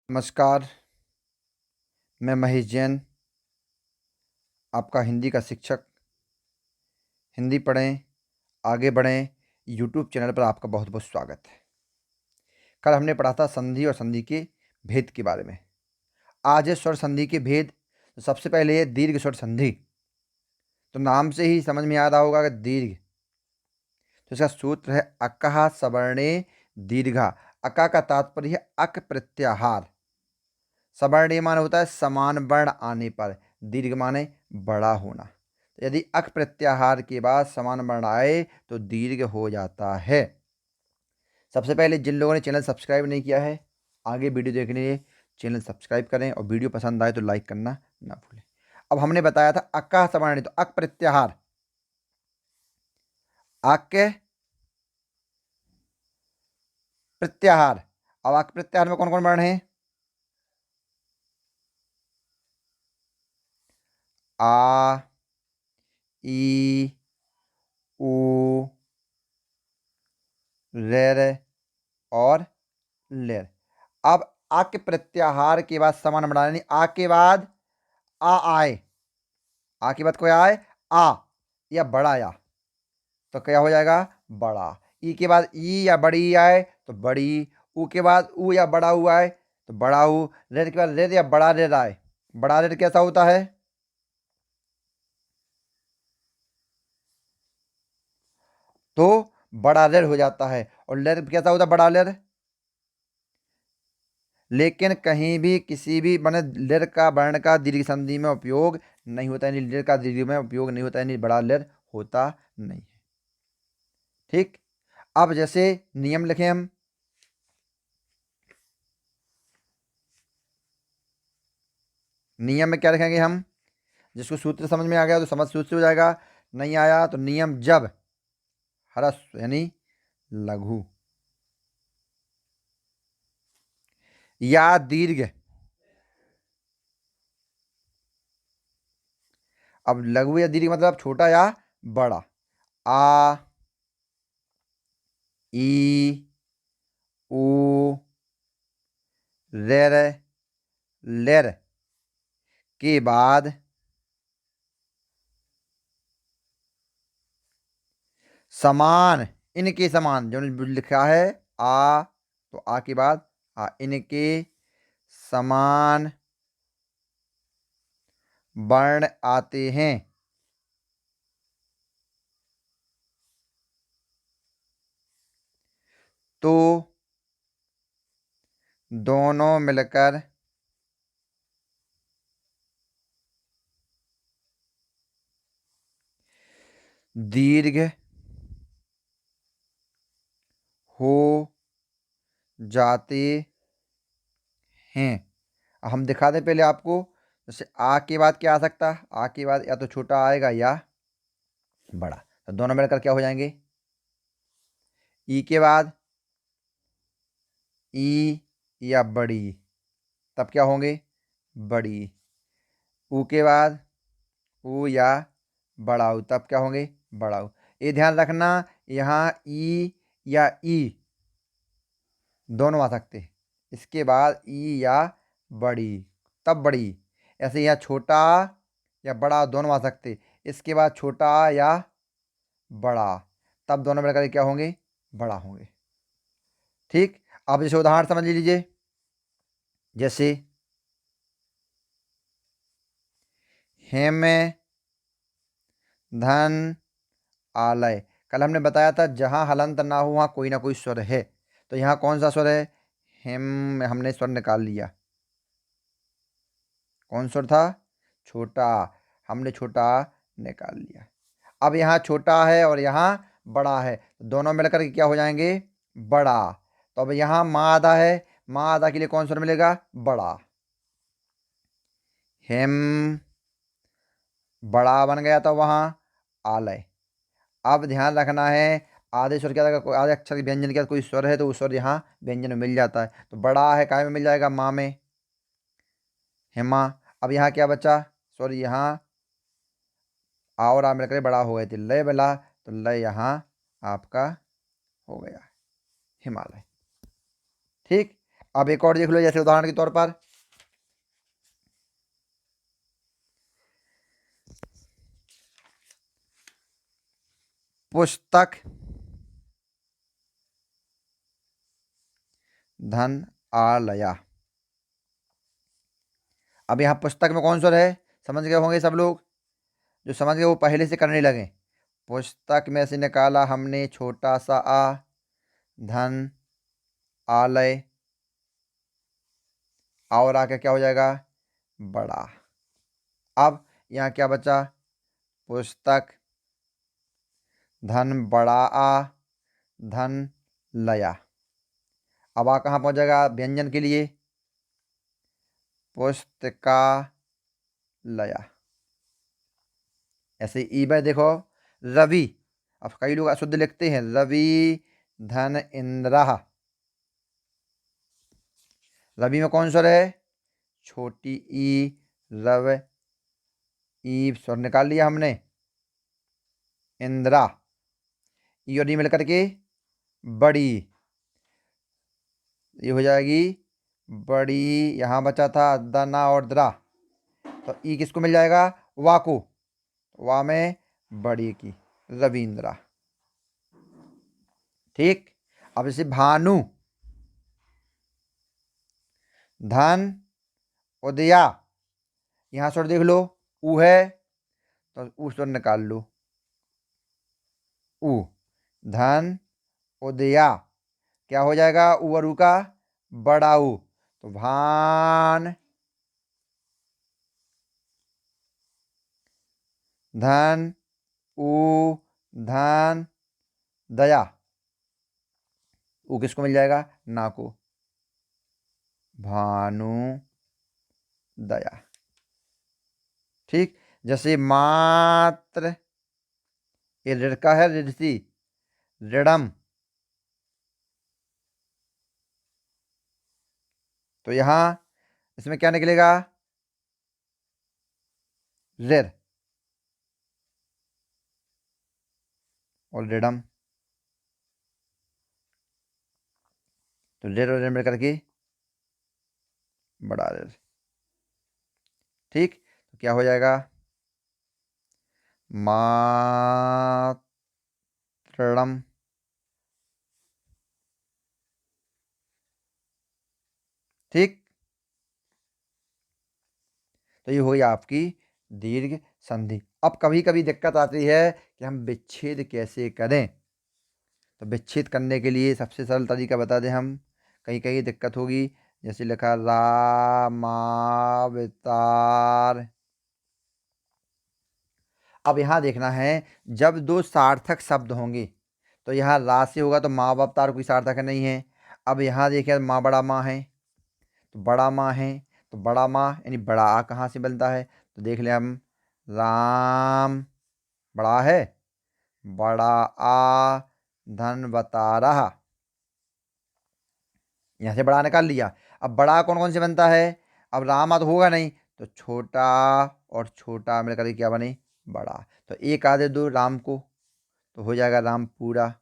नमस्कार, मैं महेश जैन, आपका हिंदी का शिक्षक। हिंदी पढ़ें, आगे बढ़ें यूट्यूब चैनल पर आपका बहुत बहुत स्वागत है। कल हमने पढ़ा था संधि और संधि के भेद के बारे में। आज है स्वर संधि के भेद। तो सबसे पहले है दीर्घ स्वर संधि। तो नाम से ही समझ में आ रहा होगा कि दीर्घ, तो इसका सूत्र है अकः सवर्णे दीर्घा। अका का तात्पर्य है अक प्रत्याहार। सवर्णे माने होता है समान वर्ण आने पर, दीर्घ माने बड़ा होना। तो यदि अक प्रत्याहार के बाद समान वर्ण आए तो दीर्घ हो जाता है। सबसे पहले जिन लोगों ने चैनल सब्सक्राइब नहीं किया है, आगे वीडियो देखने के लिए चैनल सब्सक्राइब करें और वीडियो पसंद आए तो लाइक करना ना भूलें। अब हमने बताया था अक्का सवर्ण, तो अक प्रत्याहार, अक प्रत्याहार। अब अक प्रत्याहार में कौन कौन वर्ण है? आ, ई, उ, रेर और लेर। अब आ के प्रत्याहार के बाद समान बढ़ा, यानी आ के बाद आ आए, आ के बाद कोई आए आ या बड़ा या, तो क्या हो जाएगा? बड़ा। ई के बाद ई या बड़ी आए तो बड़ी। ऊ के बाद ऊ या बड़ा ऊ आए तो बड़ा ऊ। रेड के बाद रेड या बड़ा रेड आए, बड़ा रेड कैसा होता है? तो बड़ा रेड हो जाता है। और लेर कैसा होता है? बड़ा लेर। लेकिन कहीं भी किसी भी माने लेर का वर्ण का दीर्घ संधि में उपयोग नहीं होता, यानी लेर का दीर्घ में उपयोग नहीं होता, यानी बड़ा लेर होता नहीं है। ठीक। अब जैसे नियम लिखें हम, नियम में क्या लिखेंगे हम? जिसको सूत्र समझ में आ गया तो समझ सूत्र से हो जाएगा, नहीं आया तो नियम जब ह्रस्व यानी लघु या दीर्घ। अब लघु या दीर्घ मतलब छोटा या बड़ा। आ, ई, उ, रेर, लेर के बाद समान, इनके समान जो लिखा है आ, तो आ के बाद आ, इनके समान वर्ण आते हैं तो दोनों मिलकर दीर्घ हो जाते हैं। हम दिखा दें पहले आपको, जैसे आ के बाद क्या आ सकता है? आ के बाद या तो छोटा आएगा या बड़ा, तो दोनों मिलकर क्या हो जाएंगे? ई के बाद ई या बड़ी, तब क्या होंगे? बड़ी। ऊ के बाद ऊ या बड़ा ऊ, तब क्या होंगे? बड़ा ऊ। ये ध्यान रखना, यहाँ ई या ई दोनों आ सकते हैं। इसके बाद ई या बड़ी, तब बड़ी। ऐसे यहाँ छोटा या बड़ा दोनों आ सकते, इसके बाद छोटा या बड़ा, तब दोनों मिलकर क्या होंगे? बड़ा होंगे। ठीक। अब जैसे उदाहरण समझ लीजिए, जैसे हेम धन आलय। कल हमने बताया था जहां हलंत ना हो वहां कोई ना कोई स्वर है, तो यहाँ कौन सा स्वर है? हेम में हमने स्वर निकाल लिया। कौन स्वर था? छोटा। हमने छोटा निकाल लिया। अब यहाँ छोटा है और यहाँ बड़ा है, तो दोनों मिलकर के क्या हो जाएंगे? बड़ा। तो अब यहाँ माँ आधा है, माँ आधा के लिए कौन स्वर मिलेगा? बड़ा। हेम बड़ा बन गया था वहाँ आलय। अब ध्यान रखना है, आधे स्वर क्या था? आधे अक्षर के व्यंजन के साथ कोई स्वर है तो वो स्वर यहाँ व्यंजन में मिल जाता है, तो बड़ा है काय में मिल जाएगा? माँ में, हेमा। अब यहाँ क्या बचा? स्वर यहाँ आ और आ मिलकर बड़ा हो गए थे, लय मिला तो लय यहाँ आपका हो गया हिमालय। ठीक। अब एक और देख लो, जैसे उदाहरण के तौर पर पुस्तक, धन, आलया। अब यहाँ पुस्तक में कौन सा है, समझ गए होंगे सब लोग। जो समझ गए वो पहले से करने लगे। पुस्तक में से निकाला हमने छोटा सा आ, धन, आलय, और आके क्या हो जाएगा, बड़ा। अब यहाँ क्या बचा, पुस्तक, धन, बड़ा आ, धन, लया। अब आ कहाँ पहुँच जाएगा व्यंजन के लिए, पुस्तकालया। ऐसे ई बाय देखो, रवि। अब कई लोग अशुद्ध लिखते हैं, रवि, धन, इंद्रा। रवि में कौन स्वर है, छोटी ई, रव, ई स्वर निकाल लिया हमने, इंद्रा। ई और ई मिलकर के बड़ी, ये हो जाएगी बड़ी। यहाँ बचा था दना और द्रा, तो ई किसको मिल जाएगा, वा को। वा में बड़ी की, रविंद्रा। ठीक। अब जैसे भानु, धन, उदया। यहाँ स्वर देख लो, ऊ है तो ऊ स्वर निकाल लो, ऊ, धन, उदया। क्या हो जाएगा, ऊ और ऊ का बड़ा ऊ, तो भान, धन, ऊ, धन, दया। ऊ किसको मिल जाएगा, ना को, भानु, दया। ठीक। जैसे मात्र, ये ऋण का है, ऋषि, ऋणम। तो यहां इसमें क्या निकलेगा, ऋर और ऋणम। तो ऋर और ऋण मिलकर के बड़ा ऋर। ठीक। तो क्या हो जाएगा, मातृम। ठीक। तो ये हो गई आपकी दीर्घ संधि। अब कभी कभी दिक्कत आती है कि हम विच्छेद कैसे करें। तो विच्छेद करने के लिए सबसे सरल तरीका बता दें हम, कहीं कहीं दिक्कत होगी। जैसे लिखा रामावतार। अब यहाँ देखना है, जब दो सार्थक शब्द होंगे तो यहाँ रा से होगा, तो माँ अवतार कोई सार्थक नहीं है। अब यहाँ देखिए, माँ बड़ा माँ है, तो बड़ा माँ है, तो बड़ा माँ यानी बड़ा आ कहाँ से बनता है, तो देख ले हम, राम बड़ा है, बड़ा आ, धन, बता रहा। यहाँ से बड़ा निकाल लिया। अब बड़ा कौन कौन से बनता है, अब रामा तो होगा नहीं, तो छोटा और छोटा मिलकर क्या बने, बड़ा। तो एक आधे दो राम को, तो हो जाएगा राम पूरा,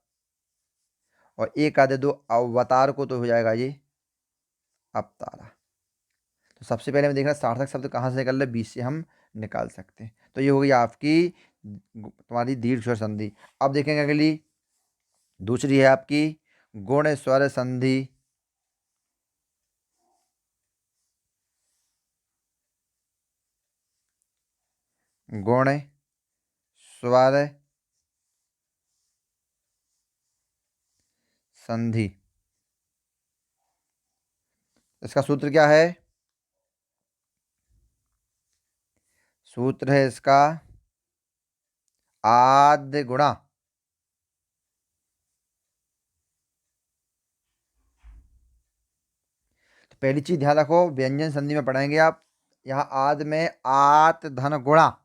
और एक आधे दो अवतार को, तो हो जाएगा ये अवतारा। तो सबसे पहले मैं देखना सार्थक शब्द कहाँ से निकल रहे, बीच से हम निकाल सकते हैं। तो ये हो गई आपकी तुम्हारी दीर्घ स्वर संधि। अब देखेंगे अगली, दूसरी है आपकी गुण स्वर संधि। गुण स्वर संधि, इसका सूत्र क्या है, सूत्र है इसका आद्य गुणा। तो पहली चीज ध्यान रखो, व्यंजन संधि में पढ़ेंगे आप, यहाँ आद में आत धन गुणा।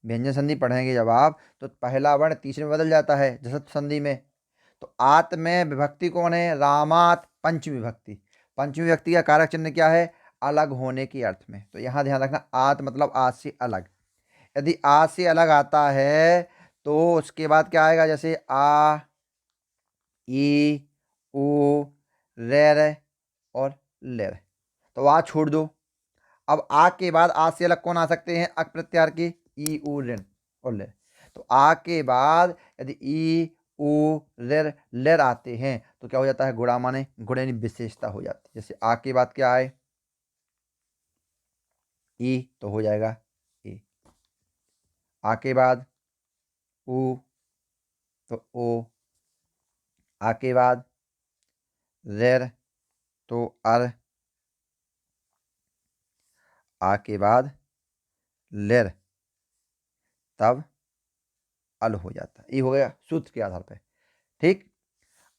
व्यंजन संधि पढ़ेंगे जब आप, तो पहला वर्ण तीसरे में बदल जाता है जसत संधि में। तो आत में विभक्ति कौन है, रामात, पंचमी विभक्ति। पंचमी विभक्ति का कारक चिन्ह क्या है, अलग होने के अर्थ में। तो यहाँ ध्यान रखना, आत मतलब आज से अलग। यदि आ से अलग आता है तो उसके बाद क्या आएगा, जैसे आ, ई, उ, रे, और लेर। तो आ छोड़ दो। अब आ के बाद आ से अलग कौन आ सकते हैं अक प्रत्याहार के? ई उ ऋण और लेर। तो आ के बाद यदि ई उ लेर लेर आते हैं तो क्या हो जाता है? गुणा, माने गुण, यानी विशेषता हो जाती है। जैसे आ के बाद क्या आए? ई, तो हो जाएगा ए। आ के बाद उ, तो ओ। आ के बाद रेर, तो अर। आ के बाद लेर, तब अल हो जाता है। ये हो गया सूत्र के आधार पर। ठीक।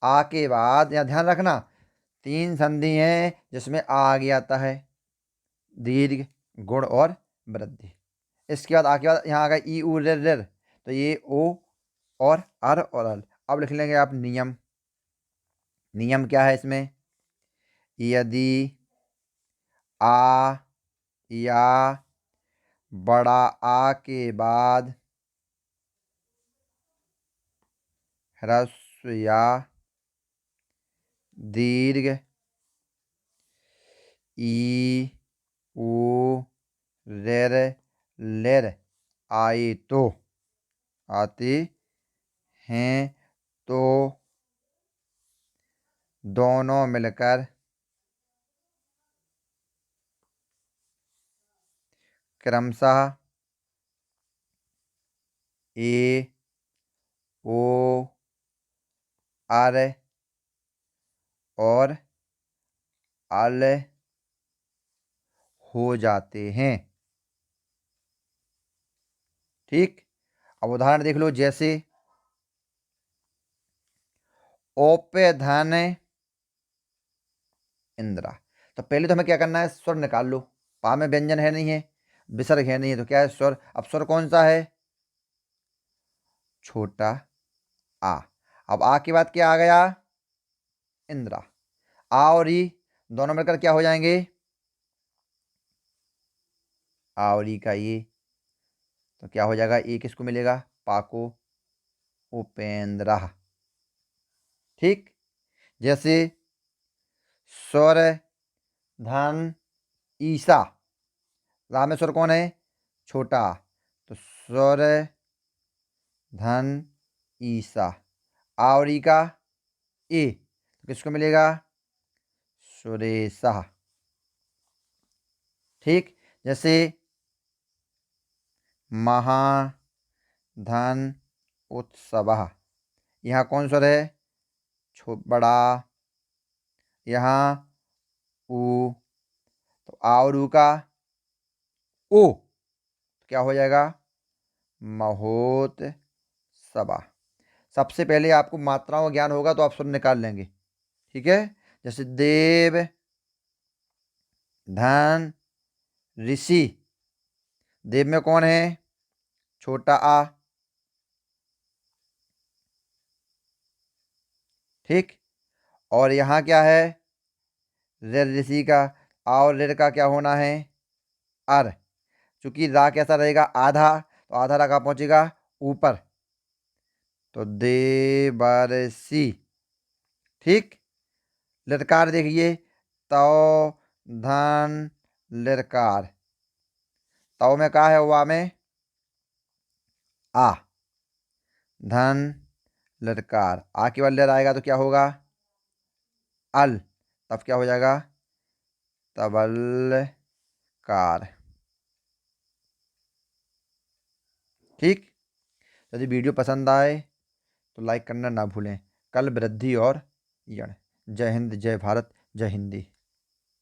आ के बाद यहाँ ध्यान रखना 3 संधि हैं जिसमें आ आगे आता है, दीर्घ, गुण और वृद्धि। इसके बाद आ के बाद यहाँ आ गया ई उ रेर रेर, तो ये ओ और अर और अल। अब लिख लेंगे आप नियम। नियम क्या है इसमें? यदि आ या बड़ा आ के बाद ह्रस्व या दीर्घ ई उ रेर लेर आए तो, आते हैं तो दोनों मिलकर क्रमशः ए ओ आर और अल हो जाते हैं। ठीक। अब उदाहरण देख लो, जैसे ओपे धन इंद्रा। तो पहले तो हमें क्या करना है? स्वर निकाल लो। पा में व्यंजन है नहीं है, विसर्ग है नहीं है, तो क्या है? स्वर। अब स्वर कौन सा है? छोटा आ। अब आ के बाद क्या आ गया? इंद्रा। आ और ई दोनों मिलकर क्या हो जाएंगे? आ और ई का ये, तो क्या हो जाएगा? ये किसको मिलेगा? पा को। उपेंद्र। ठीक। जैसे स्वर धन ईसा। रामेश्वर कौन है? छोटा। तो स्वर धन ईसा। आ और ई का ए, तो किसको मिलेगा? सुरेशा। ठीक। जैसे महाधन उत्सव, यहाँ कौन स्वर है? बड़ा। यहाँ ऊ, तो आ और ऊ का ओ, तो क्या हो जाएगा? महोत्सवा। सबसे पहले आपको मात्राओं का ज्ञान होगा तो आप स्वर निकाल लेंगे। ठीक है। जैसे देव धन ऋषि। देव में कौन है? छोटा आ। ठीक। और यहाँ क्या है? रेर ऋषि का। आ और रेर का क्या होना है? अर। चूंकि रा कैसा रहेगा? आधा, तो आधा रा कहाँ पहुंचेगा? ऊपर, तो देवर्षि। ठीक। लटकार देखिए, तौ धन लटकार। तौ में कहा है? हुआ में आ। धन लटकार। आ के बाद लेर आएगा तो क्या होगा? अल। तब क्या हो जाएगा? तबलकार। ठीक। यदि वीडियो पसंद आए तो लाइक करना ना भूलें। कल वृद्धि और यण। जय हिंद, जय भारत, जय हिंदी।